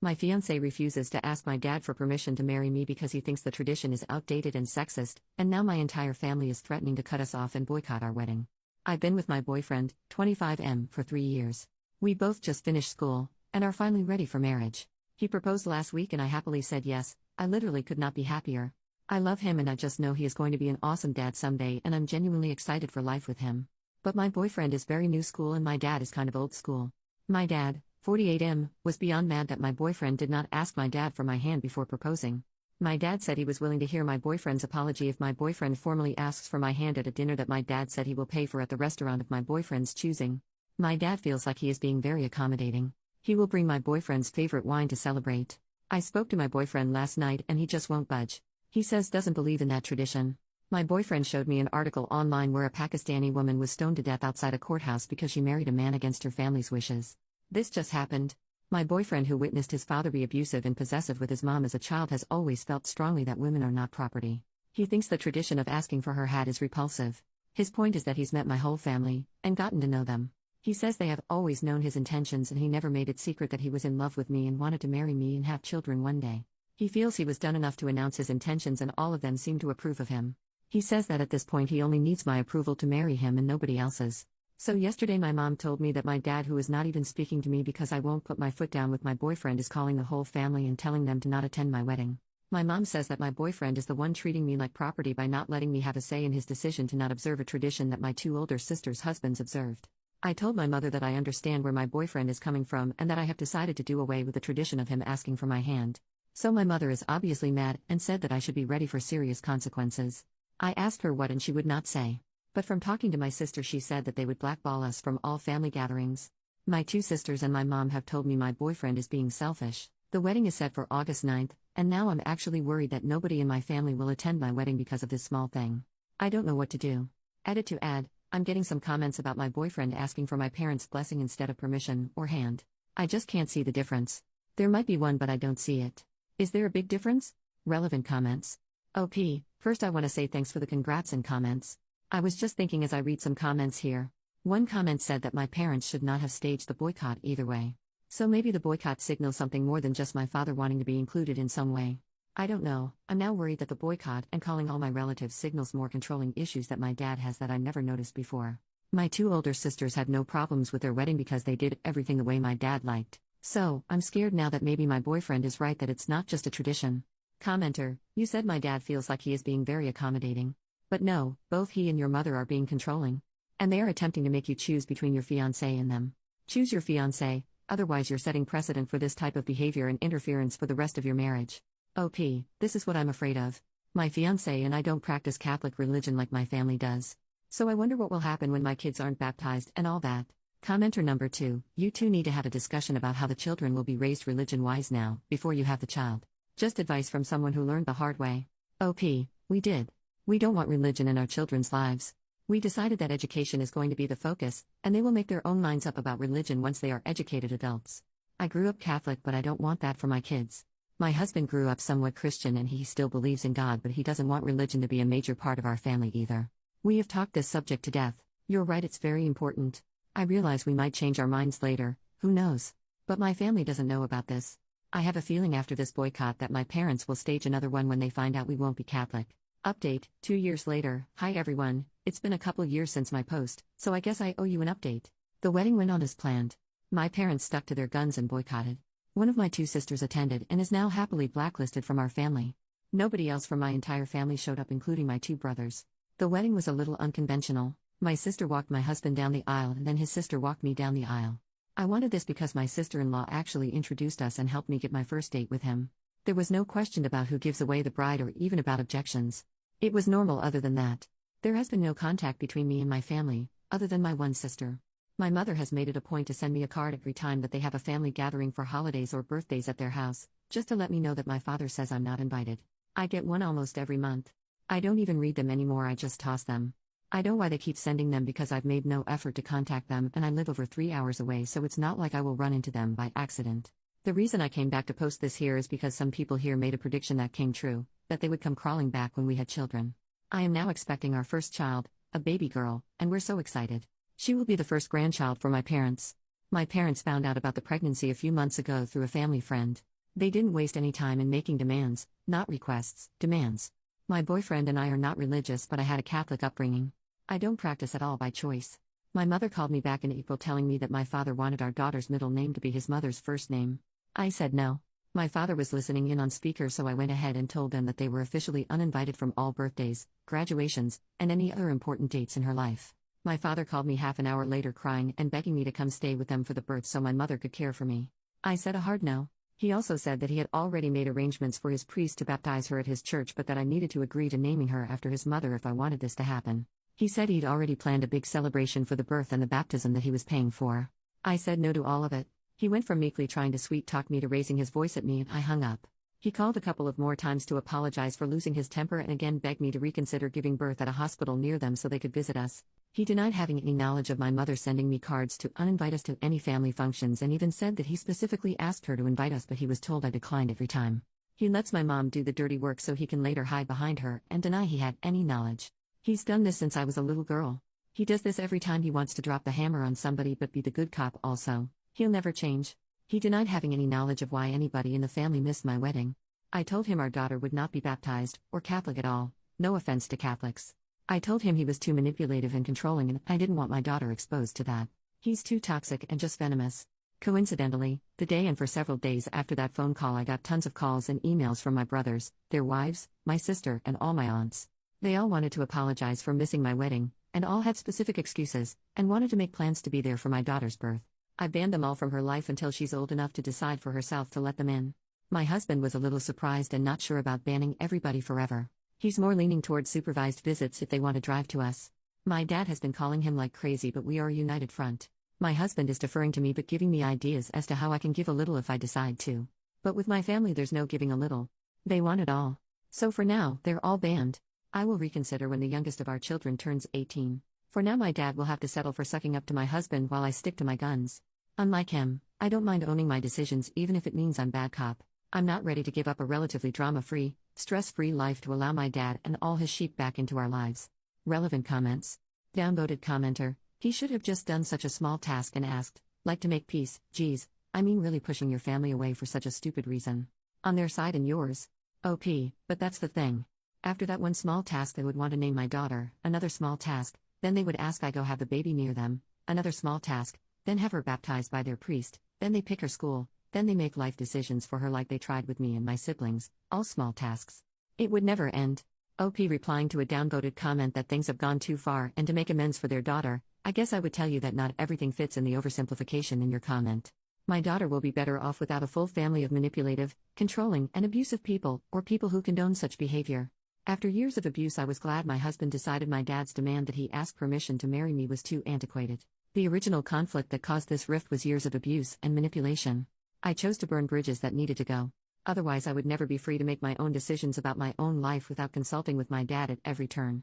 My fiancé refuses to ask my dad for permission to marry me because he thinks the tradition is outdated and sexist, and now my entire family is threatening to cut us off and boycott our wedding. I've been with my boyfriend, 25M, for 3 years. We both just finished school, and are finally ready for marriage. He proposed last week and I happily said yes. I literally could not be happier. I love him and I just know he is going to be an awesome dad someday, and I'm genuinely excited for life with him. But my boyfriend is very new school and my dad is kind of old school. My dad, 48M, was beyond mad that my boyfriend did not ask my dad for my hand before proposing. My dad said he was willing to hear my boyfriend's apology if my boyfriend formally asks for my hand at a dinner that my dad said he will pay for at the restaurant of my boyfriend's choosing. My dad feels like he is being very accommodating. He will bring my boyfriend's favorite wine to celebrate. I spoke to my boyfriend last night and he just won't budge. He says doesn't believe in that tradition. My boyfriend showed me an article online where a Pakistani woman was stoned to death outside a courthouse because she married a man against her family's wishes. This just happened. My boyfriend, who witnessed his father be abusive and possessive with his mom as a child, has always felt strongly that women are not property. He thinks the tradition of asking for her hand is repulsive. His point is that he's met my whole family and gotten to know them. He says they have always known his intentions and he never made it secret that he was in love with me and wanted to marry me and have children one day. He feels he was done enough to announce his intentions and all of them seem to approve of him. He says that at this point he only needs my approval to marry him and nobody else's. So yesterday my mom told me that my dad, who is not even speaking to me because I won't put my foot down with my boyfriend, is calling the whole family and telling them to not attend my wedding. My mom says that my boyfriend is the one treating me like property by not letting me have a say in his decision to not observe a tradition that my 2 older sisters' husbands observed. I told my mother that I understand where my boyfriend is coming from and that I have decided to do away with the tradition of him asking for my hand. So my mother is obviously mad and said that I should be ready for serious consequences. I asked her what and she would not say. But from talking to my sister, she said that they would blackball us from all family gatherings. My 2 sisters and my mom have told me my boyfriend is being selfish. The wedding is set for August 9th, and now I'm actually worried that nobody in my family will attend my wedding because of this small thing. I don't know what to do. Added to add, I'm getting some comments about my boyfriend asking for my parents' blessing instead of permission or hand. I just can't see the difference. There might be one, but I don't see it. Is there a big difference? Relevant comments. OP, first I want to say thanks for the congrats and comments. I was just thinking as I read some comments here. One comment said that my parents should not have staged the boycott either way. So maybe the boycott signals something more than just my father wanting to be included in some way. I don't know. I'm now worried that the boycott and calling all my relatives signals more controlling issues that my dad has that I never noticed before. My 2 older sisters had no problems with their wedding because they did everything the way my dad liked. So, I'm scared now that maybe my boyfriend is right, that it's not just a tradition. Commenter, you said my dad feels like he is being very accommodating. But no, both he and your mother are being controlling. And they are attempting to make you choose between your fiancé and them. Choose your fiancé, otherwise you're setting precedent for this type of behavior and interference for the rest of your marriage. OP, this is what I'm afraid of. My fiancé and I don't practice Catholic religion like my family does. So I wonder what will happen when my kids aren't baptized and all that. Commenter number 2, you two need to have a discussion about how the children will be raised religion-wise now, before you have the child. Just advice from someone who learned the hard way. OP, we did. We don't want religion in our children's lives. We decided that education is going to be the focus, and they will make their own minds up about religion once they are educated adults. I grew up Catholic, but I don't want that for my kids. My husband grew up somewhat Christian and he still believes in God, but he doesn't want religion to be a major part of our family either. We have talked this subject to death. You're right, it's very important. I realize we might change our minds later, who knows? But my family doesn't know about this. I have a feeling after this boycott that my parents will stage another one when they find out we won't be Catholic. Update, 2 years later. Hi everyone, it's been a couple years since my post, so I guess I owe you an update. The wedding went on as planned. My parents stuck to their guns and boycotted. One of my 2 sisters attended and is now happily blacklisted from our family. Nobody else from my entire family showed up, including my 2 brothers. The wedding was a little unconventional. My sister walked my husband down the aisle and then his sister walked me down the aisle. I wanted this because my sister-in-law actually introduced us and helped me get my first date with him. There was no question about who gives away the bride or even about objections. It was normal other than that. There has been no contact between me and my family, other than my one sister. My mother has made it a point to send me a card every time that they have a family gathering for holidays or birthdays at their house, just to let me know that my father says I'm not invited. I get one almost every month. I don't even read them anymore, I just toss them. I know why they keep sending them because I've made no effort to contact them and I live over 3 hours away, so it's not like I will run into them by accident. The reason I came back to post this here is because some people here made a prediction that came true, that they would come crawling back when we had children. I am now expecting our first child, a baby girl, and we're so excited. She will be the first grandchild for my parents. My parents found out about the pregnancy a few months ago through a family friend. They didn't waste any time in making demands, not requests, demands. My boyfriend and I are not religious, but I had a Catholic upbringing. I don't practice at all by choice. My mother called me back in April telling me that my father wanted our daughter's middle name to be his mother's first name. I said no. My father was listening in on speaker, so I went ahead and told them that they were officially uninvited from all birthdays, graduations, and any other important dates in her life. My father called me half an hour later crying and begging me to come stay with them for the birth so my mother could care for me. I said a hard no. He also said that he had already made arrangements for his priest to baptize her at his church, but that I needed to agree to naming her after his mother if I wanted this to happen. He said he'd already planned a big celebration for the birth and the baptism that he was paying for. I said no to all of it. He went from meekly trying to sweet-talk me to raising his voice at me, and I hung up. He called a couple of more times to apologize for losing his temper and again begged me to reconsider giving birth at a hospital near them so they could visit us. He denied having any knowledge of my mother sending me cards to uninvite us to any family functions and even said that he specifically asked her to invite us, but he was told I declined every time. He lets my mom do the dirty work so he can later hide behind her and deny he had any knowledge. He's done this since I was a little girl. He does this every time he wants to drop the hammer on somebody but be the good cop also. He'll never change. He denied having any knowledge of why anybody in the family missed my wedding. I told him our daughter would not be baptized, or Catholic at all, no offense to Catholics. I told him he was too manipulative and controlling and I didn't want my daughter exposed to that. He's too toxic and just venomous. Coincidentally, the day and for several days after that phone call I got tons of calls and emails from my brothers, their wives, my sister, and all my aunts. They all wanted to apologize for missing my wedding, and all had specific excuses, and wanted to make plans to be there for my daughter's birth. I banned them all from her life until she's old enough to decide for herself to let them in. My husband was a little surprised and not sure about banning everybody forever. He's more leaning towards supervised visits if they want to drive to us. My dad has been calling him like crazy, but we are a united front. My husband is deferring to me but giving me ideas as to how I can give a little if I decide to. But with my family there's no giving a little. They want it all. So for now, they're all banned. I will reconsider when the youngest of our children turns 18. For now my dad will have to settle for sucking up to my husband while I stick to my guns. Unlike him, I don't mind owning my decisions even if it means I'm bad cop. I'm not ready to give up a relatively drama-free, stress-free life to allow my dad and all his sheep back into our lives. Relevant comments. Downvoted commenter, he should have just done such a small task and asked, like to make peace, geez, I mean really pushing your family away for such a stupid reason. On their side and yours. OP, but that's the thing. After that one small task they would want to name my daughter, another small task, then they would ask I go have the baby near them, another small task, then have her baptized by their priest, then they pick her school, then they make life decisions for her like they tried with me and my siblings, all small tasks. It would never end. OP replying to a downvoted comment that things have gone too far and to make amends for their daughter, I guess I would tell you that not everything fits in the oversimplification in your comment. My daughter will be better off without a full family of manipulative, controlling, and abusive people, or people who condone such behavior. After years of abuse I was glad my husband decided my dad's demand that he ask permission to marry me was too antiquated. The original conflict that caused this rift was years of abuse and manipulation. I chose to burn bridges that needed to go. Otherwise I would never be free to make my own decisions about my own life without consulting with my dad at every turn.